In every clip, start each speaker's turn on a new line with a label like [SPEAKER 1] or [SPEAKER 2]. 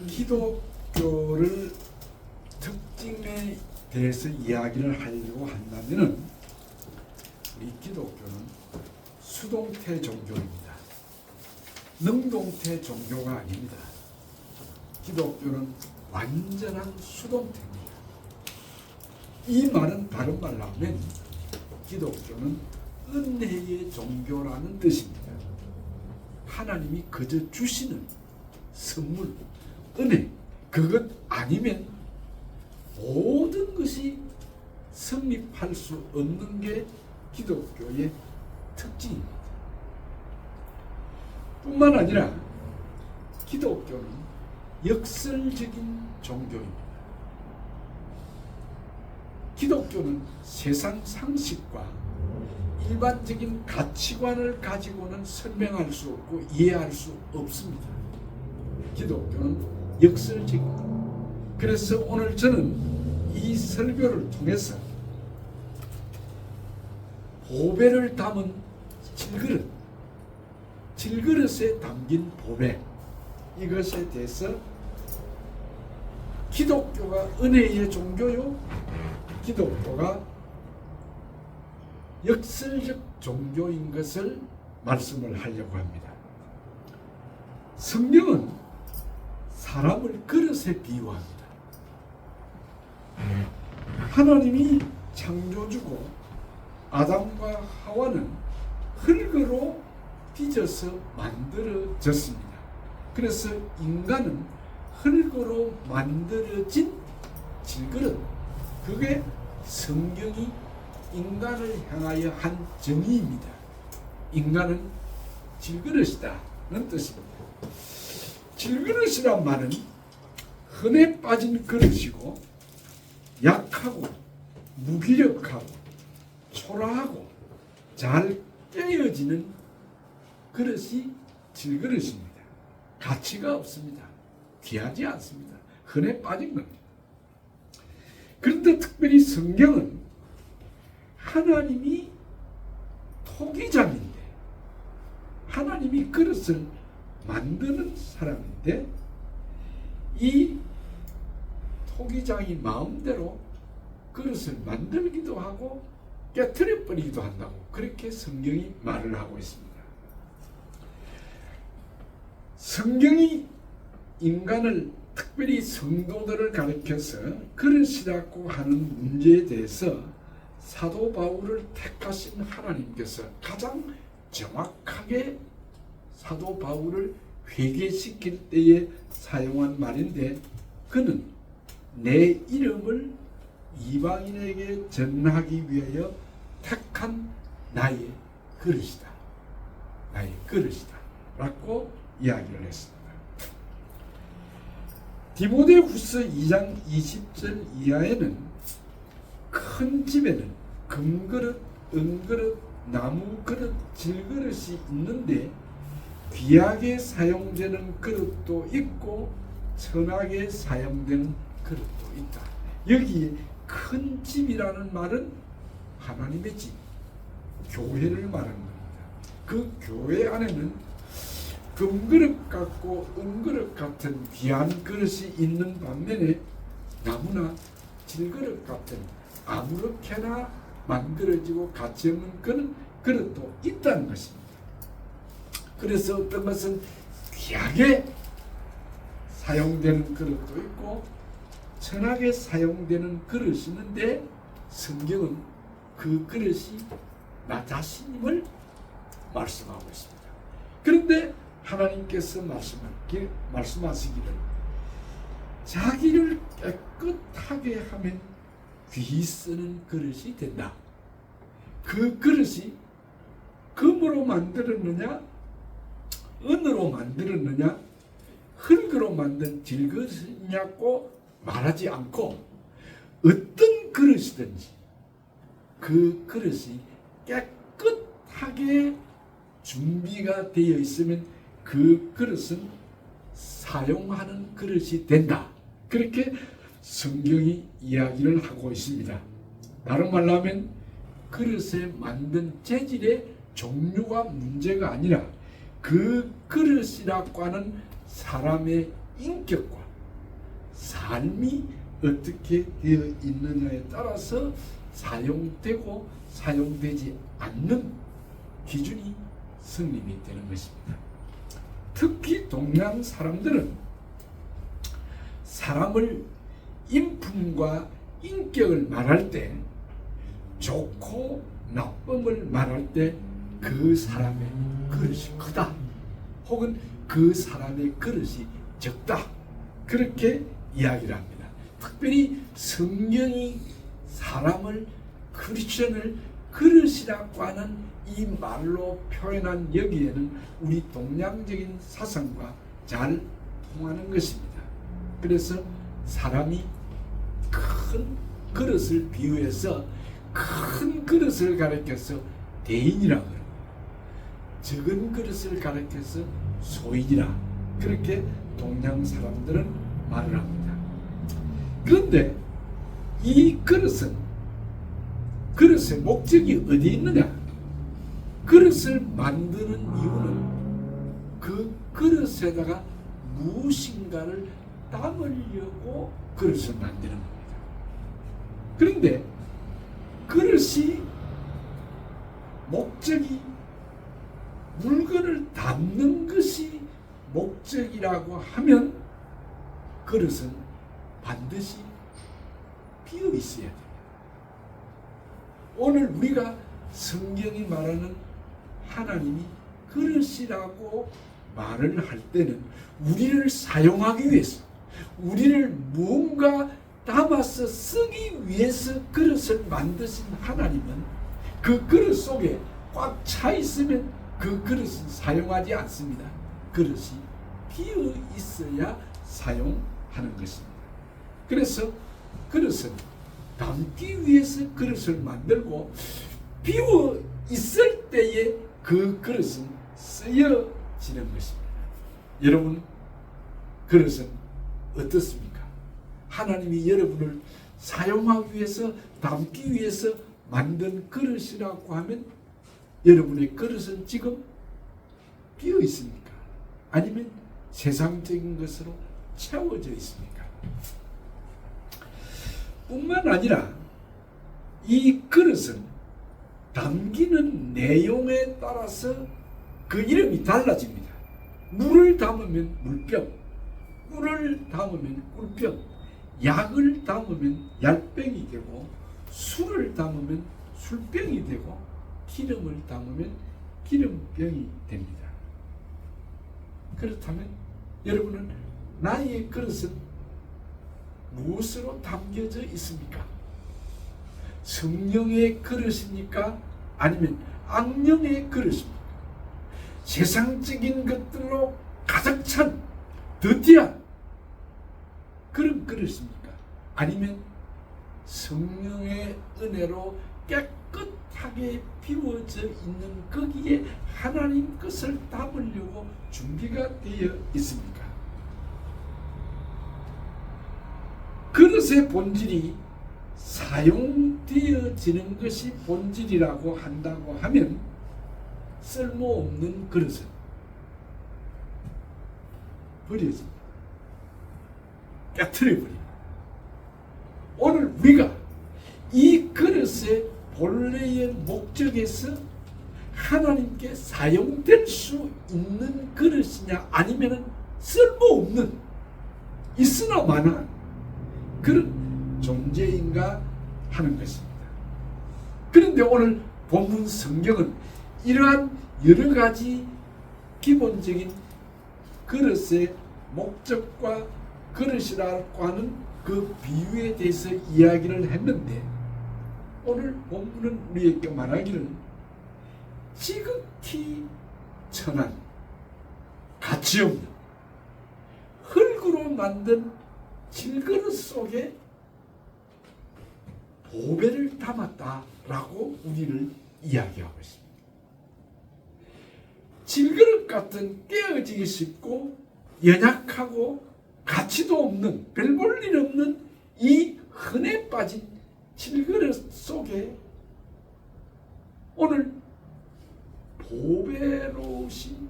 [SPEAKER 1] 기독교를 특징에 대해서 이야기를 하려고 한다면은 우리 기독교는 수동태 종교입니다. 능동태 종교가 아닙니다. 기독교는 완전한 수동태입니다. 이 말은 다른 말로 하면 기독교는 은혜의 종교라는 뜻입니다. 하나님이 그저 주시는 선물, 은혜, 그것 아니면 모든 것이 성립할 수 없는 게 기독교의 특징입니다. 뿐만 아니라 기독교는 역설적인 종교입니다. 기독교는 세상 상식과 일반적인 가치관을 가지고는 설명할 수 없고 이해할 수 없습니다. 기독교는 역설적입니다. 그래서 오늘 저는 이 설교를 통해서 보배를 담은 질그릇에 담긴 보배, 이것에 대해서 기독교가 은혜의 종교요, 기독교가 역설적 종교인 것을 말씀을 하려고 합니다. 성경은 사람을 그릇에 비유합니다. 하나님이 창조주고 아담과 하와는 흙으로 빚어서 만들어졌습니다. 그래서 인간은 흙으로 만들어진 질그릇, 그게 성경이 인간을 향하여 한 정의입니다. 인간은 질그릇이다는 뜻입니다. 질그릇이란 말은 흔해 빠진 그릇이고 약하고 무기력하고 초라하고 잘 깨어지는 그릇이 질그릇입니다. 가치가 없습니다. 귀하지 않습니다. 흔해 빠진 겁니다. 그런데 특별히 성경은 하나님이 토기장인데, 하나님이 그릇을 만드는 사람인데, 이 토기장이 마음대로 그릇을 만들기도 하고 깨트려 버리기도 한다고 그렇게 성경이 말을 하고 있습니다. 성경이 인간을, 특별히 성도들을 가리켜서 그릇이라고 하는 문제에 대해서 사도 바울을 택하신 하나님께서 가장 정확하게 사도 바울을 회개시킬 때에 사용한 말인데, 그는 내 이름을 이방인에게 전하기 위하여 택한 나의 그릇이다. 나의 그릇이다. 라고 이야기를 했습니다. 디모데후서 2장 20절 이하에는 큰 집에는 금그릇, 은그릇, 나무그릇, 질그릇이 있는데 귀하게 사용되는 그릇도 있고 천하게 사용되는 그릇도 있다. 여기 큰 집이라는 말은 하나님의 집, 교회를 말하는 겁니다. 그 교회 안에는 금그릇 같고 은그릇 같은 귀한 그릇이 있는 반면에 나무나 질그릇 같은 아무렇게나 만들어지고 가치 없는 그런 그릇도 있다는 것입니다. 그래서 어떤 것은 귀하게 사용되는 그릇도 있고 천하게 사용되는 그릇이 있는데, 성경은 그 그릇이 나 자신임을 말씀하고 있습니다. 그런데 하나님께서 말씀하시기를 자기를 깨끗하게 하면 귀히 쓰는 그릇이 된다. 그 그릇이 금으로 만들었느냐, 은으로 만들었느냐, 흙으로 만든 질그릇이냐고 말하지 않고 어떤 그릇이든지 그 그릇이 깨끗하게 준비가 되어 있으면 그 그릇은 사용하는 그릇이 된다. 그렇게 성경이 이야기를 하고 있습니다. 다른 말로 하면 그릇에 만든 재질의 종류가 문제가 아니라 그 그릇이라고 하는 사람의 인격과 삶이 어떻게 되어 있느냐에 따라서 사용되고 사용되지 않는 기준이 성립이 되는 것입니다. 특히 동양 사람들은 사람을 인품과 인격을 말할 때, 좋고 나쁨을 말할 때 그 사람의 그릇이 크다, 혹은 그 사람의 그릇이 적다, 그렇게 이야기를 합니다. 특별히 성경이 사람을, 크리스천을 그릇이라고 하는 이 말로 표현한 여기에는 우리 동양적인 사상과 잘 통하는 것입니다. 그래서 사람이 큰 그릇을 비유해서 큰 그릇을 가리켜서 대인이라고 그러고, 적은 그릇을 가리켜서 소인이라, 그렇게 동양 사람들은 말을 합니다. 그런데 이 그릇의 목적이 어디 있느냐? 그릇을 만드는 이유는 그 그릇에다가 무엇인가를 담으려고 그릇을 만드는 겁니다. 그런데 그릇이 목적이 물건을 담는 것이 목적이라고 하면 그릇은 반드시 비어 있어야 됩니다. 오늘 우리가 성경이 말하는 하나님이 그릇이라고 말을 할 때는 우리를 사용하기 위해서, 우리를 무언가 담아서 쓰기 위해서 그릇을 만드신 하나님은 그 그릇 속에 꽉 차 있으면 그 그릇은 사용하지 않습니다. 그릇이 비어 있어야 사용하는 것입니다. 그래서 그릇은 담기 위해서 그릇을 만들고, 비어 있을 때에 그 그릇은 쓰여지는 것입니다. 여러분, 그릇은 어떻습니까? 하나님이 여러분을 사용하기 위해서, 담기 위해서 만든 그릇이라고 하면 여러분의 그릇은 지금 비어 있습니까? 아니면 세상적인 것으로 채워져 있습니까? 뿐만 아니라 이 그릇은 담기는 내용에 따라서 그 이름이 달라집니다. 물을 담으면 물병, 꿀을 담으면 꿀병, 약을 담으면 약병이 되고, 술을 담으면 술병이 되고, 기름을 담으면 기름병이 됩니다. 그렇다면 여러분은 나의 그릇은 무엇으로 담겨져 있습니까? 성령의 그릇입니까? 아니면 악령의 그릇입니까? 세상적인 것들로 가득 찬 더티한 그런 그릇입니까? 아니면 성령의 은혜로 깨끗하게 비워져 있는 거기에 하나님 것을 담으려고 준비가 되어 있습니까? 그릇의 본질이 사용되어지는 것이 본질이라고 한다고 하면, 쓸모없는 그릇은 버려집니다. 깨트려버립니다. 오늘 우리가 이 그릇의 본래의 목적에서 하나님께 사용될 수 있는 그릇이냐, 아니면 쓸모없는, 있으나 마나 그런 존재인가 하는 것입니다. 그런데 오늘 본문 성경은 이러한 여러 가지 기본적인 그릇의 목적과 그릇이라고 하는 그 비유에 대해서 이야기를 했는데, 오늘 본문은 우리에게 말하기를 지극히 천한, 가치없는 흙으로 만든 질그릇 속에 보배를 담았다라고 우리를 이야기하고 있습니다. 질그릇 같은 깨어지기 쉽고 연약하고 가치도 없는, 별 볼 일 없는 이 흔해 빠진 질그릇 속에 오늘 보배로우신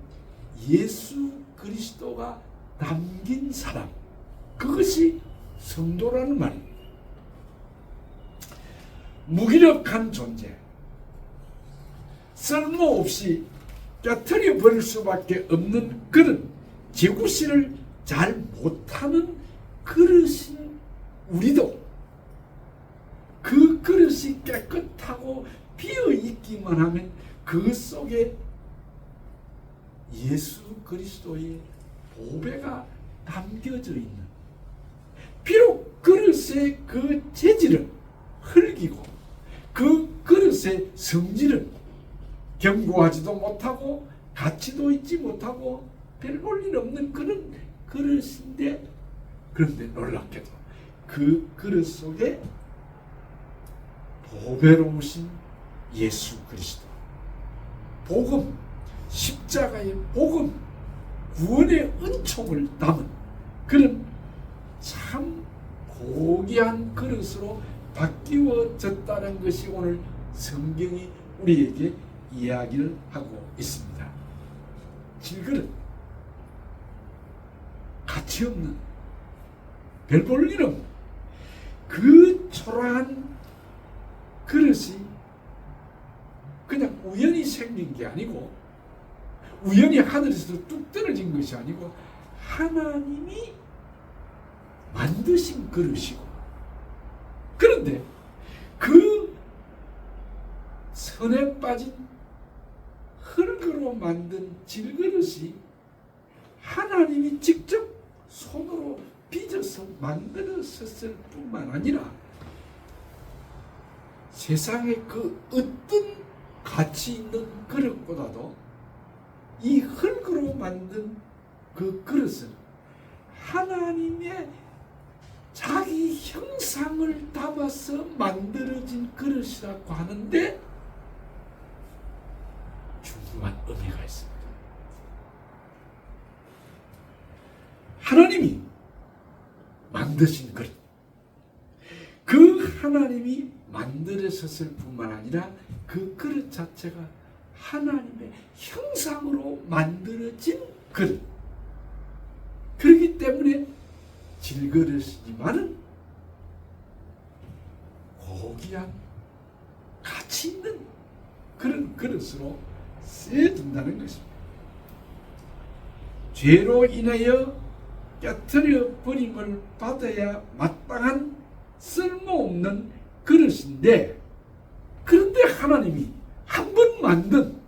[SPEAKER 1] 예수 그리스도가 담긴 사람, 그것이 성도라는 말입니다. 무기력한 존재, 쓸모없이 깨트려 버릴 수밖에 없는 그런 제구실을 잘 못하는 그릇인 우리도 그 그릇이 깨끗하고 비어있기만 하면 그 속에 예수 그리스도의 보배가 담겨져 있는, 비록 그릇의 그 재질은 흙이고 그 그릇의 성질은 견고하지도 못하고 가치도 있지 못하고 별 볼 일 없는 그런 그릇인데, 그런데 놀랍게도 그 그릇 속에 보배로우신 예수 그리스도, 복음, 십자가의 복음, 구원의 은총을 담은 그런 참 고귀한 그릇으로 바뀌어졌다는 것이 오늘 성경이 우리에게 이야기를 하고 있습니다. 질그릇, 가치 없는, 별 볼 일 없는 그 초라한 그릇이 그냥 우연히 생긴 게 아니고, 우연히 하늘에서 뚝 떨어진 것이 아니고 하나님이 만드신 그릇이고, 그런데 그 선에 빠진 흙으로 만든 질그릇이 하나님이 직접 손으로 빚어서 만들었을 뿐만 아니라 세상의 그 어떤 가치 있는 그릇보다도 이 흙으로 만든 그 그릇은 하나님의 자기 형상을 담아서 만들어진 그릇이라고 하는데 중요한 의미가 있습니다. 하나님이 만드신 그릇, 그 하나님이 만들어졌을 뿐만 아니라 그 그릇 자체가 하나님의 형상으로 만들어진 그릇, 그렇기 때문에 질그릇이지만은 고귀한 가치 있는 그런 그릇으로 쓰여진다는 것입니다. 죄로 인하여 깨트려 버림을 받아야 마땅한 쓸모없는 그릇인데, 그런데 하나님이 한 번 만든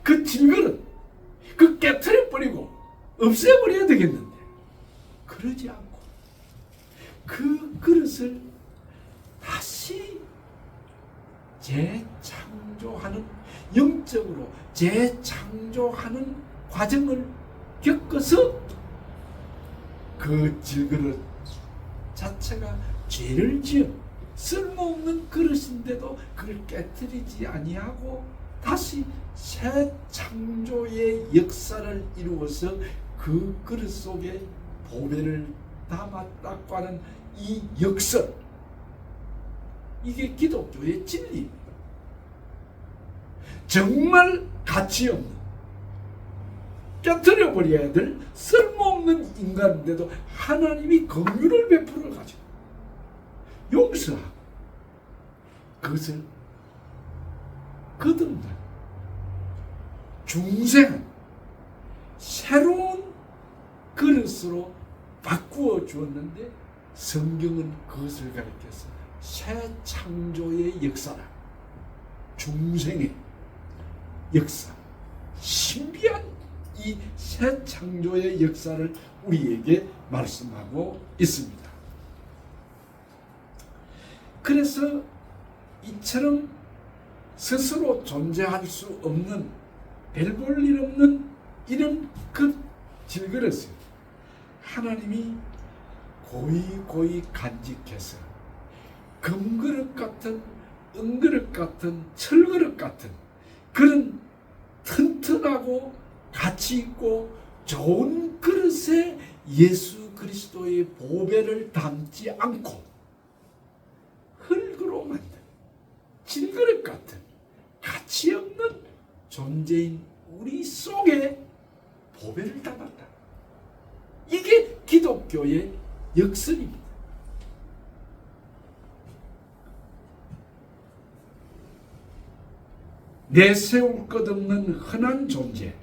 [SPEAKER 1] 그 질그릇, 그 깨트려 버리고 없애버려야 되겠는데 그러지 않고 그 그릇을 다시 재창조하는, 영적으로 재창조하는 과정을 겪어서 그 질그릇 자체가 죄를 지은 쓸모없는 그릇인데도 그걸 깨트리지 아니하고 다시 새 창조의 역사를 이루어서 그 그릇 속에 보배를 담았다고 하는 이 역설, 이게 기독교의 진리입니다. 정말 가치 없는, 깨트려 버려야 될 쓸모없는 인간인데도 하나님이 긍휼을 베풀어 가지고 용서하고 그것을 거듭난 중생한 새로운 그릇으로 바꾸어 주었는데, 성경은 그것을 가리켜서 새 창조의 역사라, 중생의 역사, 신비한 이 새 창조의 역사를 우리에게 말씀하고 있습니다. 그래서 이처럼 스스로 존재할 수 없는, 별 볼 일 없는 이런 그 질그릇을 하나님이 고이 간직해서 금그릇 같은, 은그릇 같은, 철그릇 같은 그런 튼튼하고 가치 있고 좋은 그릇에 예수 그리스도의 보배를 담지 않고 흙으로 만든 질그릇 같은 가치 없는 존재인 우리 속에 보배를 담았다. 이 기독교의 역설입니다. 내세울 것 없는 흔한 존재,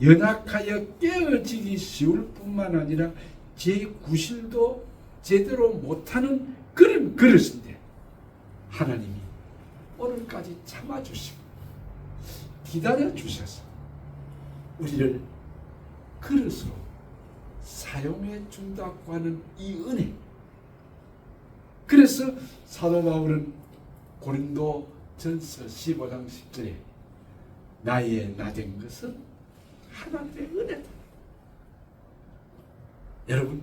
[SPEAKER 1] 연약하여 깨어지기 쉬울 뿐만 아니라 제 구실도 제대로 못하는 그런 그릇인데 하나님이 오늘까지 참아주시고 기다려주셔서 우리를 그릇으로 사용해 준다고 하는 이 은혜. 그래서 사도 바울은 고린도 전서 15장 10절에 나의 낮은 것은 하나님의 은혜다. 여러분,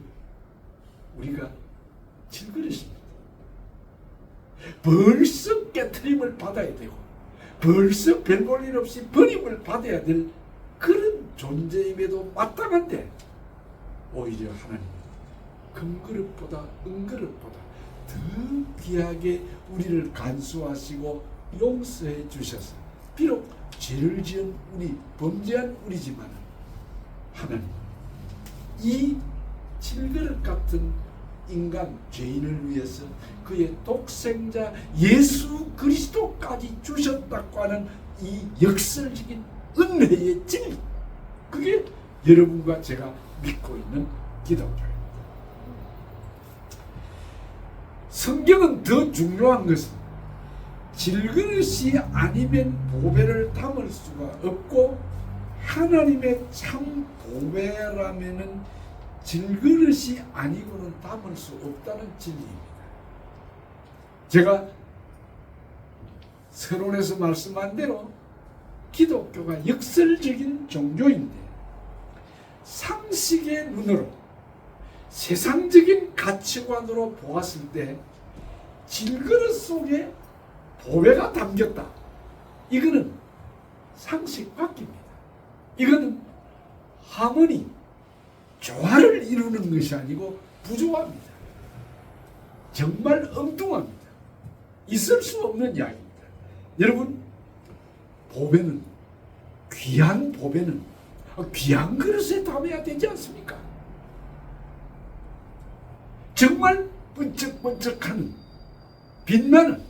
[SPEAKER 1] 우리가 질그릇입니다. 벌써 깨트림을 받아야 되고 벌써 별 볼 일 없이 버림을 받아야 될 그런 존재임에도 마땅한데 오히려 하나님은 금그릇보다 은그릇보다 더 귀하게 우리를 간수하시고 용서해 주셔서 비록 죄를 지은 우리, 범죄한 우리지만 하나님 이 질그릇 같은 인간 죄인을 위해서 그의 독생자 예수 그리스도까지 주셨다고 하는 이 역설적인 은혜의 진리, 그게 여러분과 제가 믿고 있는 기독교입니다. 성경은 더 중요한 것은 질그릇이 아니면 보배를 담을 수가 없고 하나님의 참 보배라면은 질그릇이 아니고는 담을 수 없다는 진리입니다. 제가 서론에서 말씀한 대로 기독교가 역설적인 종교인데 상식의 눈으로 세상적인 가치관으로 보았을 때 질그릇 속에 보배가 담겼다. 이거는 상식 밖입니다. 이거는 하모니, 조화를 이루는 것이 아니고 부조합니다. 정말 엉뚱합니다. 있을 수 없는 이야기입니다. 여러분, 보배는, 귀한 보배는 귀한 그릇에 담아야 되지 않습니까? 정말 번쩍번쩍하는 빛나는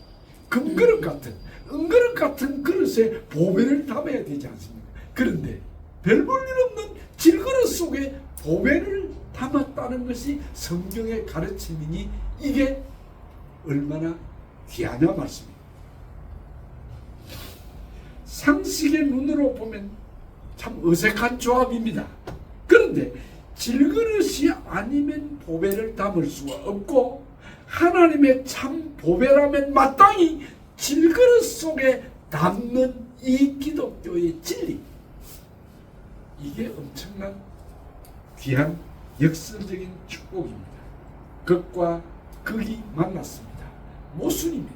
[SPEAKER 1] 금그릇 같은 은그릇 같은 그릇에 보배를 담아야 되지 않습니까? 그런데 별 볼 일 없는 질그릇 속에 보배를 담았다는 것이 성경의 가르침이니 이게 얼마나 귀하냐 말씀입니다. 상식의 눈으로 보면 참 어색한 조합입니다. 그런데 질그릇이 아니면 보배를 담을 수가 없고 하나님의 참 보배라면 마땅히 질그릇 속에 담는 이 기독교의 진리, 이게 엄청난 귀한 역설적인 축복입니다. 극과 극이 만났습니다. 모순입니다.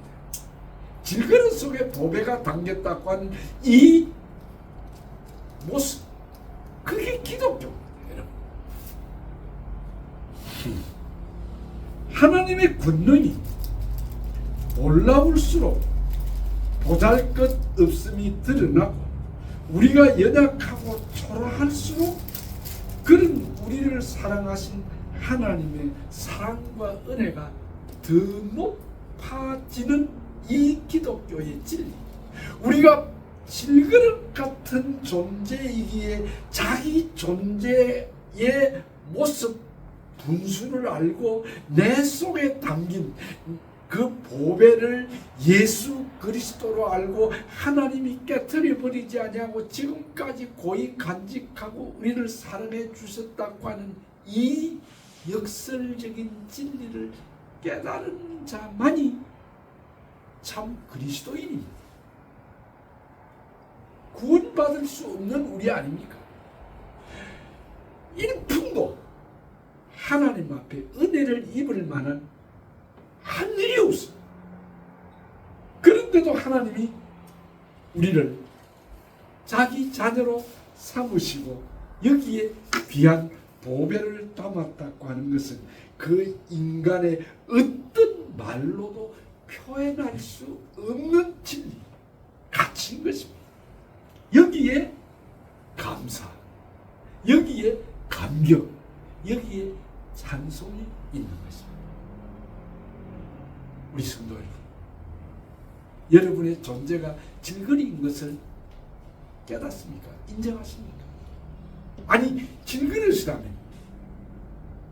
[SPEAKER 1] 질그릇 속에 보배가 담겼다고 하는 이 모습, 그게 기독교입니다. 여러분, 하나님의 권능이 놀라울수록 보잘것없음이 드러나고 우리가 연약하고 초라할수록 그런 우리를 사랑하신 하나님의 사랑과 은혜가 더 높아지는 이 기독교의 진리, 우리가 질그릇 같은 존재이기에 자기 존재의 모습 분수를 알고 내 속에 담긴 그 보배를 예수 그리스도로 알고 하나님이 깨트려 버리지 아니하고 지금까지 고이 간직하고 우리를 사랑해 주셨다고 하는 이 역설적인 진리를 깨달은 자만이 참 그리스도인입니다. 구원받을 수 없는 우리 아닙니까? 일품도 하나님 앞에 은혜를 입을 만한 한 일이 없어. 그런데도 하나님이 우리를 자기 자녀로 삼으시고 여기에 귀한 보배를 담았다고 하는 것은 그 인간의 어떤 말로도 표현할 수 없는 진리, 가치인 것입니다. 여기에 감사, 여기에 감격, 여기에 찬송이 있는 것입니다. 우리 성도 여러분, 여러분의 존재가 질그리인 것을 깨닫습니까? 인정하십니까? 아니, 질그릇이라면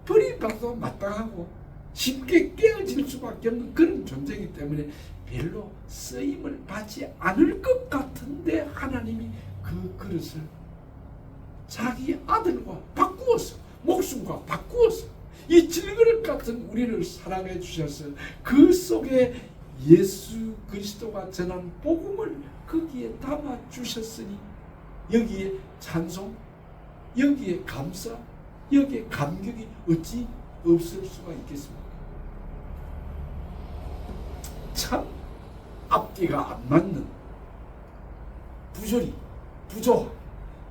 [SPEAKER 1] 버림받아도 마땅하고 쉽게 깨어질 수밖에 없는 그런 존재이기 때문에 별로 쓰임을 받지 않을 것 같은데 하나님이 그 그릇을 자기 아들과 바꾸어서, 목숨과 바꾸어서 이 질그릇 같은 우리를 사랑해 주셔서 그 속에 예수 그리스도가 전한 복음을 거기에 담아 주셨으니 여기에 찬송, 여기에 감사, 여기에 감격이 어찌 없을 수가 있겠습니까? 참 앞뒤가 안 맞는 부조리, 부조화,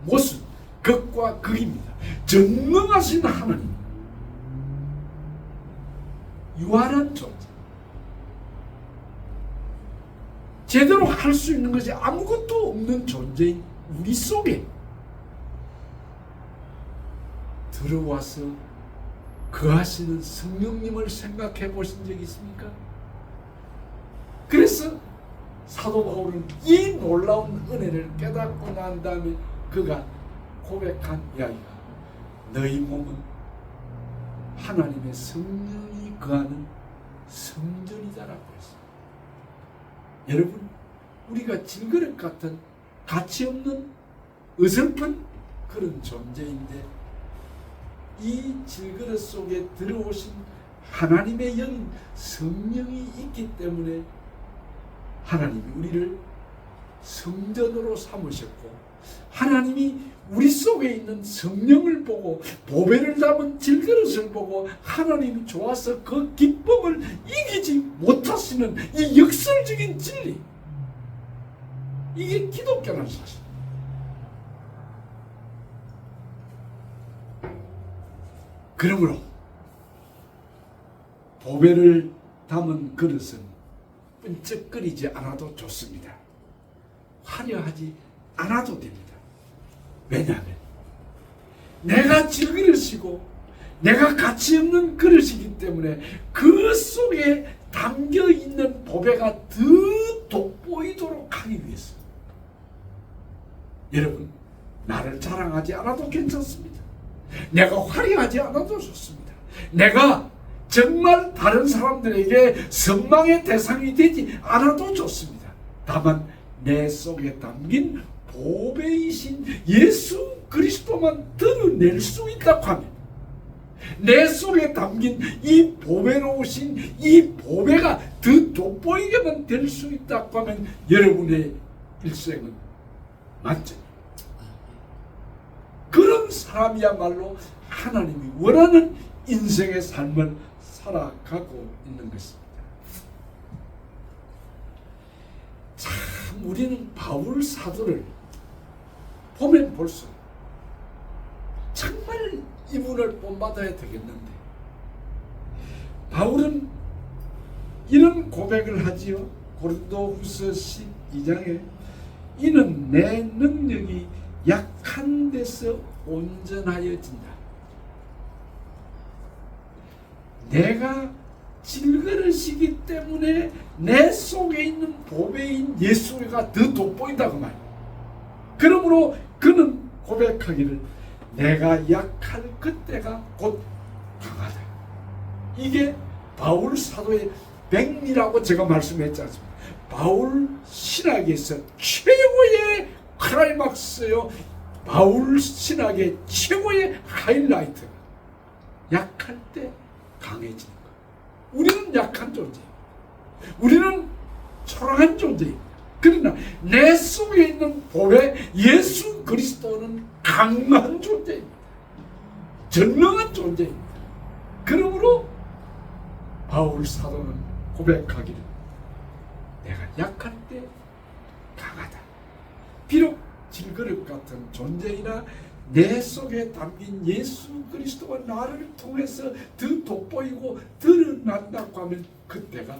[SPEAKER 1] 모순, 극과 극입니다. 전능하신 하나님, 유한한 존재, 제대로 할 수 있는 것이 아무것도 없는 존재인 우리 속에 들어와서 거하시는 성령님을 생각해 보신 적이 있습니까? 그래서 사도 바울은 이 놀라운 은혜를 깨닫고 난 다음에 그가 고백한 이야기가 너희 몸은 하나님의 성령이 거하는 성전이다라고 했습니다. 여러분, 우리가 질그릇 같은 가치 없는 어설픈 그런 존재인데 이 질그릇 속에 들어오신 하나님의 영인 성령이 있기 때문에 하나님이 우리를 성전으로 삼으셨고, 하나님이 우리 속에 있는 성령을 보고 보배를 담은 질그릇을 보고 하나님이 좋아서 그 기쁨을 이기지 못하시는 이 역설적인 진리, 이게 기독교라는 사실. 그러므로 보배를 담은 그릇은 번쩍거리지 않아도 좋습니다. 화려하지 않아도 됩니다. 왜냐하면 내가 질그릇이고 내가 가치 없는 그릇이기 때문에 그 속에 담겨있는 보배가 더 돋보이도록 하기 위해서 여러분, 나를 자랑하지 않아도 괜찮습니다. 내가 화려하지 않아도 좋습니다. 내가 정말 다른 사람들에게 선망의 대상이 되지 않아도 좋습니다. 다만 내 속에 담긴 보배이신 예수 그리스도만 드러낼 수 있다고 하면, 내 속에 담긴 이 보배로우신 이 보배가 더 돋보이게만 될 수 있다고 하면 여러분의 일생은 만점입니다. 그런 사람이야말로 하나님이 원하는 인생의 삶을 살아가고 있는 것입니다. 참 우리는 바울 사도를 보면 볼수록 정말 이분을 본받아야 되겠는데, 바울은 이런 고백을 하지요. 고린도후서 12장에 이는 내 능력이 약한 데서 온전하여진다. 내가 질그릇이기 때문에 내 속에 있는 보배인 예수가 더 돋보인다고 말이야. 그러므로 그는 고백하기를 내가 약할 그때가 곧 강하다. 이게 바울 사도의 백미라고 제가 말씀했지 않습니까? 바울 신학에서 최고의 클라이막스요. 바울 신학의 최고의 하이라이트. 약할 때 강해지는 것. 우리는 약한 존재입니다. 우리는 초라한 존재입니다. 그러나 내 속에 있는 보배 예수 그리스도는 강한 존재입니다. 전능한 존재입니다. 그러므로 바울 사도는 고백하기를 내가 약할 때 강하다. 비록 질그릇 같은 존재이나 내 속에 담긴 예수 그리스도가 나를 통해서 더 돋보이고 드러난다고 하면 그때가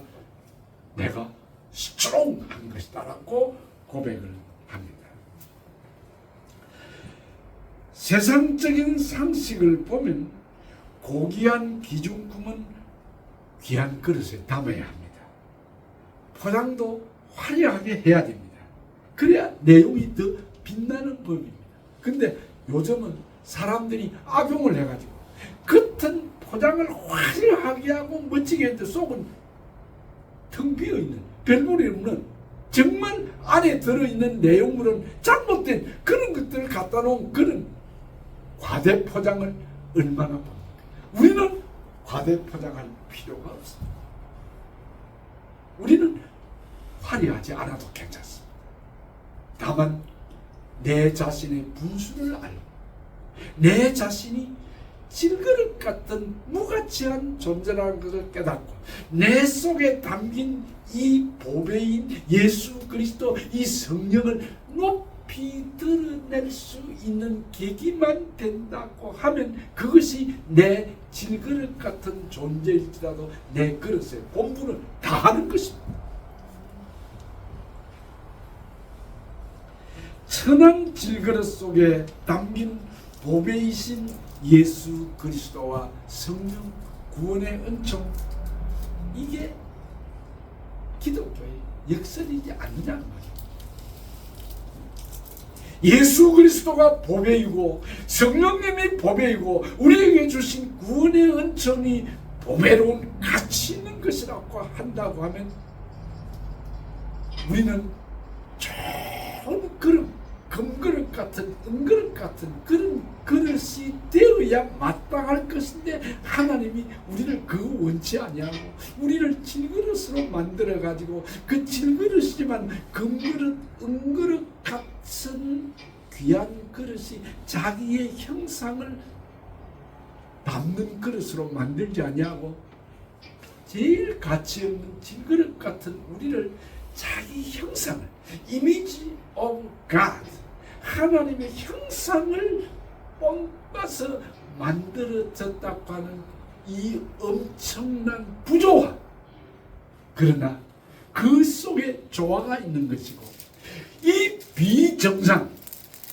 [SPEAKER 1] 내가 스트롱한 것이다라고 고백을 합니다. 세상적인 상식을 보면 고귀한 기중품은 귀한 그릇에 담아야 합니다. 포장도 화려하게 해야 됩니다. 그래야 내용이 더 빛나는 법입니다. 근데 요즘은 사람들이 악용을 해가지고 겉은 포장을 화려하게 하고 멋지게 했는데 속은 텅 비어있는 별볼이 없는 정말 안에 들어있는 내용물은 잘못된 그런 것들을 갖다 놓은 그런 과대 포장을 얼마나 봅니까? 우리는 과대 포장할 필요가 없습니다. 우리는 화려하지 않아도 괜찮습니다. 다만 내 자신의 분수를 알고 내 자신이 질그릇 같은 무가치한 존재라는 것을 깨닫고 내 속에 담긴 이 보배인 예수 그리스도 이 성령을 높이 드러낼 수 있는 계기만 된다고 하면 그것이 내 질그릇 같은 존재일지라도 내 그릇의 본분을 다하는 것입니다. 천한 질그릇 속에 담긴 보배이신 예수 그리스도와 성령 구원의 은총, 이게 기독교의 역설이지 않느냐는 말이에요. 예수 그리스도가 보배이고 성령님이 보배이고 우리에게 주신 구원의 은총이 보배로운 가치 있는 것이라고 한다고 하면 우리는 좋은 그릇, 금그릇 같은 은그릇 같은 그런 그릇이 되어야 마땅할 것인데 하나님이 우리를 그 원치 아니하고 우리를 질그릇으로 만들어 가지고 그 질그릇이지만 금그릇 은그릇 같은 귀한 그릇이 자기의 형상을 담는 그릇으로 만들지 아니하고 제일 가치 없는 질그릇 같은 우리를 자기 형상을 이미지 오브 갓 하나님의 형상을 뽐빠서 만들어졌다고 하는 이 엄청난 부조화, 그러나 그 속에 조화가 있는 것이고 이 비정상,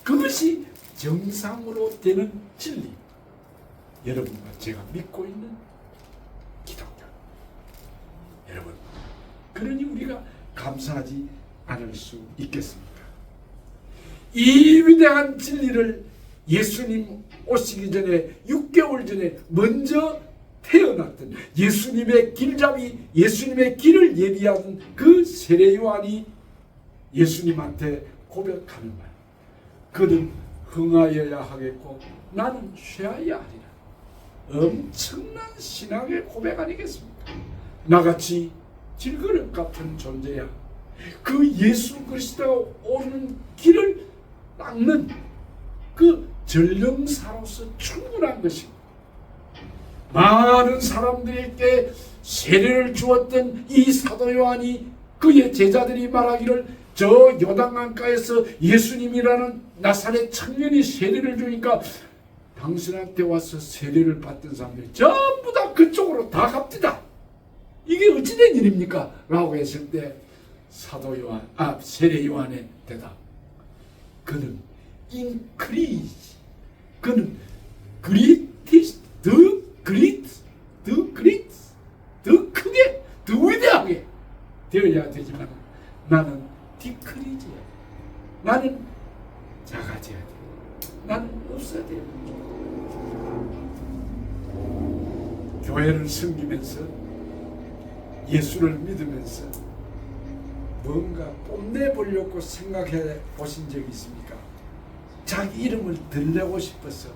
[SPEAKER 1] 그것이 정상으로 되는 진리, 여러분과 제가 믿고 있는 기독교. 여러분, 그러니 우리가 감사하지 않을 수 있겠습니까? 이 위대한 진리를 예수님 오시기 전에 6개월 전에 먼저 태어났던 예수님의 길잡이, 예수님의 길을 예비하는 그 세례 요한이 예수님한테 고백하는 말, 그는 흥하여야 하겠고 나는 쉬어야 하리라. 엄청난 신앙의 고백 아니겠습니까? 나같이 질그릇 같은 존재야 그 예수 그리스도가 오는 길을 닦는 그 전령사로서 충분한 것이고, 많은 사람들에게 세례를 주었던 이 사도 요한이 그의 제자들이 말하기를 저 요단강가에서 예수님이라는 나사렛 청년이 세례를 주니까 당신한테 와서 세례를 받던 사람들이 전부 다 그쪽으로 다 갑디다. 이게 어찌된 일입니까? 라고 했을 때 사도 요한, 세례 요한의 대답, 그는 increase, 그는 greatest, the great, 더 크게, 더 위대하게 되어야 되지만 나는 decrease야. 나는 작아져야 돼. 나는 없어야 돼. 교회를 섬기면서 예수를 믿으면서 뭔가 뽐내보려고 생각해 보신 적이 있습니까? 자기 이름을 들려고 싶어서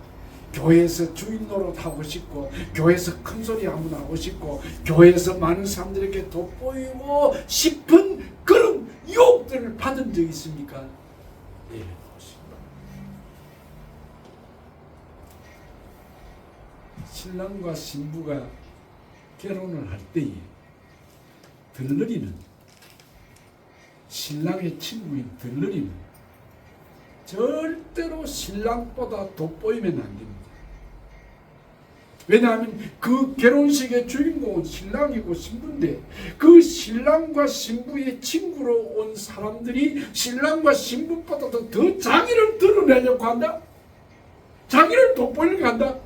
[SPEAKER 1] 교회에서 주인 노릇하고 싶고 교회에서 큰소리 한번 하고 싶고 교회에서 많은 사람들에게 돋보이고 싶은 그런 유혹들을 받은 적이 있습니까? 예, 없습니다. 신랑과 신부가 결혼을 할 때에 들러리는, 신랑의 친구인 들러리는 절대로 신랑보다 돋보이면 안 됩니다. 왜냐하면 그 결혼식의 주인공은 신랑이고 신부인데 그 신랑과 신부의 친구로 온 사람들이 신랑과 신부보다도 더 자기를 드러내려고 한다? 자기를 돋보이려고 한다?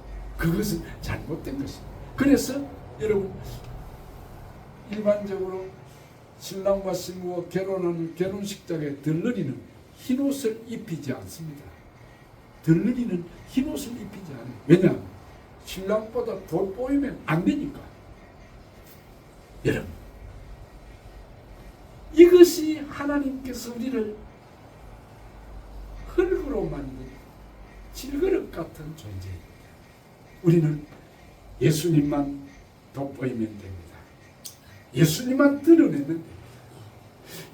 [SPEAKER 1] 그것은 잘못된 것입니다. 그래서 여러분, 일반적으로 신랑과 신부가 결혼하는 결혼식장에 들러리는 흰옷을 입히지 않습니다. 들러리는 흰옷을 입히지 않아요. 왜냐하면 신랑보다 돋보이면 안 되니까. 여러분, 이것이 하나님께서 우리를 흙으로 만든 질그릇 같은 존재입니다. 우리는 예수님만 돋보이면 됩니다. 예수님만 드러내면 됩니다.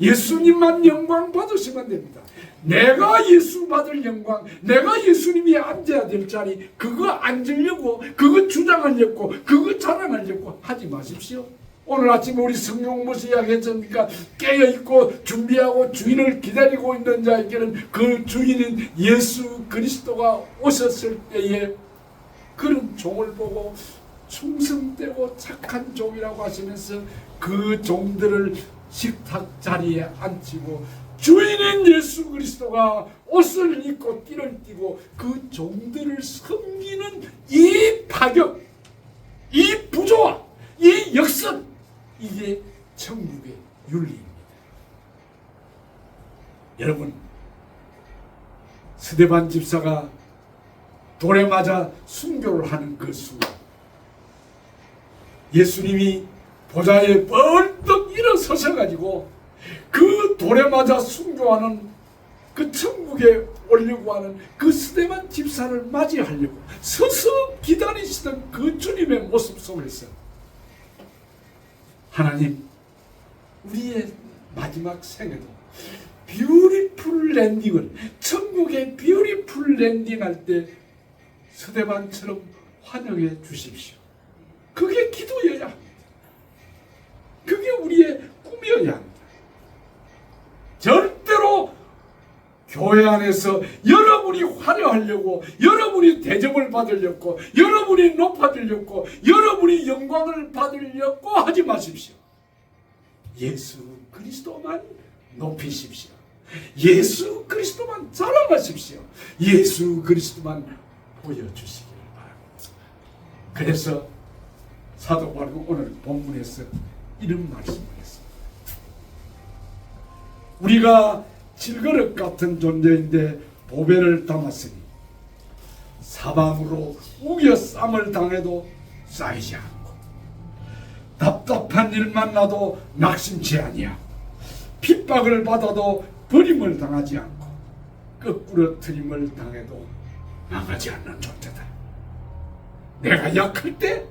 [SPEAKER 1] 예수님만 영광 받으시면 됩니다. 내가 예수 받을 영광, 내가 예수님이 앉아야 될 자리, 그거 앉으려고, 그거 주장하려고, 그거 자랑하려고 하지 마십시오. 오늘 아침에 우리 성경 무엇 이야기했습니까? 깨어있고 준비하고 주인을 기다리고 있는 자에게는 그 주인인 예수 그리스도가 오셨을 때에 그런 종을 보고 충성되고 착한 종이라고 하시면서 그 종들을 식탁 자리에 앉히고 주인인 예수 그리스도가 옷을 입고 띠를 띠고 그 종들을 섬기는 이 파격, 이 부조화, 이 역선, 이게 천국의 윤리입니다. 여러분, 스데반 집사가 돌에 맞아 순교를 하는 그 순간, 예수님이 보좌에 벌떡 일어서셔가지고 그 돌에 맞아 순교하는 그 천국에 오려고 하는 그 스데반 집사를 맞이하려고 서서 기다리시던 그 주님의 모습 속에서 하나님, 우리의 마지막 생에도 뷰티풀 랜딩을, 천국의 뷰티풀 랜딩할 때 스데반처럼 환영해 주십시오. 그게 기도여야 합니다. 그게 우리의 꿈이어야 합니다. 절대로 교회 안에서 여러분이 화려하려고, 여러분이 대접을 받으려고, 여러분이 높아지려고, 여러분이 영광을 받으려고 하지 마십시오. 예수 그리스도만 높이십시오. 예수 그리스도만 자랑하십시오. 예수 그리스도만 보여주시기를 바랍니다. 그래서 사도 바울은 오늘 본문에서 이런 말씀을 했습니다. 우리가 질그릇 같은 존재인데 보배를 담았으니 사방으로 우겨 쌈을 당해도 쌓이지 않고 답답한 일만 나도 낙심치 아니하고 핍박을 받아도 버림을 당하지 않고 끄꾸러뜨림을 당해도 망하지 않는 존재다. 내가 약할 때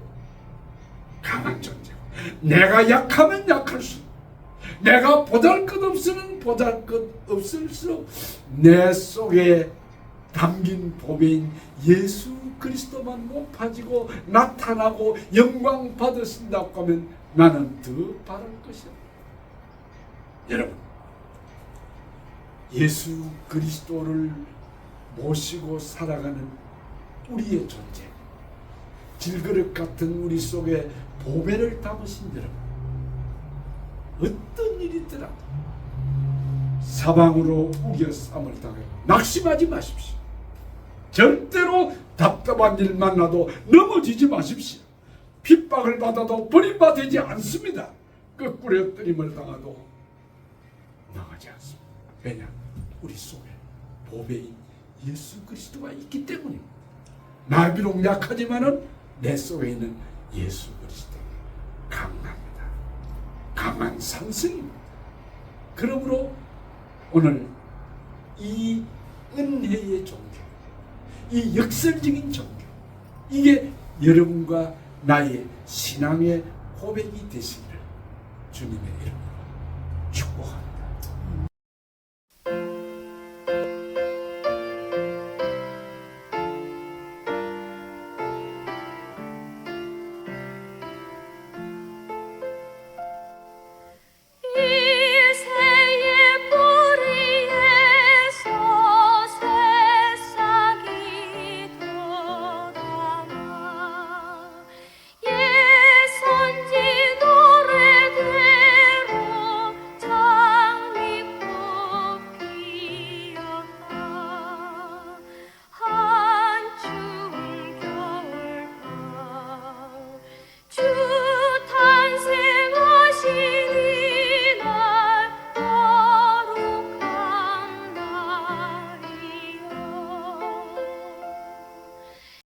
[SPEAKER 1] 강한 존재고, 내가 약하면 약할수록, 내가 보잘것없으면 보잘것없을수록 내 속에 담긴 보배인 예수 그리스도만 높아지고 나타나고 영광 받으신다고 하면 나는 더 바랄 것이다. 여러분, 예수 그리스도를 모시고 살아가는 우리의 존재, 질그릇 같은 우리 속에 보배를 담으신 여러분, 어떤 일이 있더라도 사방으로 우겨 쌈을 당해 낙심하지 마십시오. 절대로 답답한 일 만나도 넘어지지 마십시오. 핍박을 받아도 버림받지 않습니다. 끄꾸러뜨림을 당하도 나가지 않습니다. 왜냐? 우리 속에 보배인 예수 그리스도가 있기 때문입니다. 나 비록 약하지만은 내 속에 있는 예수 그리스도 강합니다. 강한 상승입니다. 그러므로 오늘 이 은혜의 종교, 이 역설적인 종교, 이게 여러분과 나의 신앙의 고백이 되시기를 주님의 이름으로 축복합니다.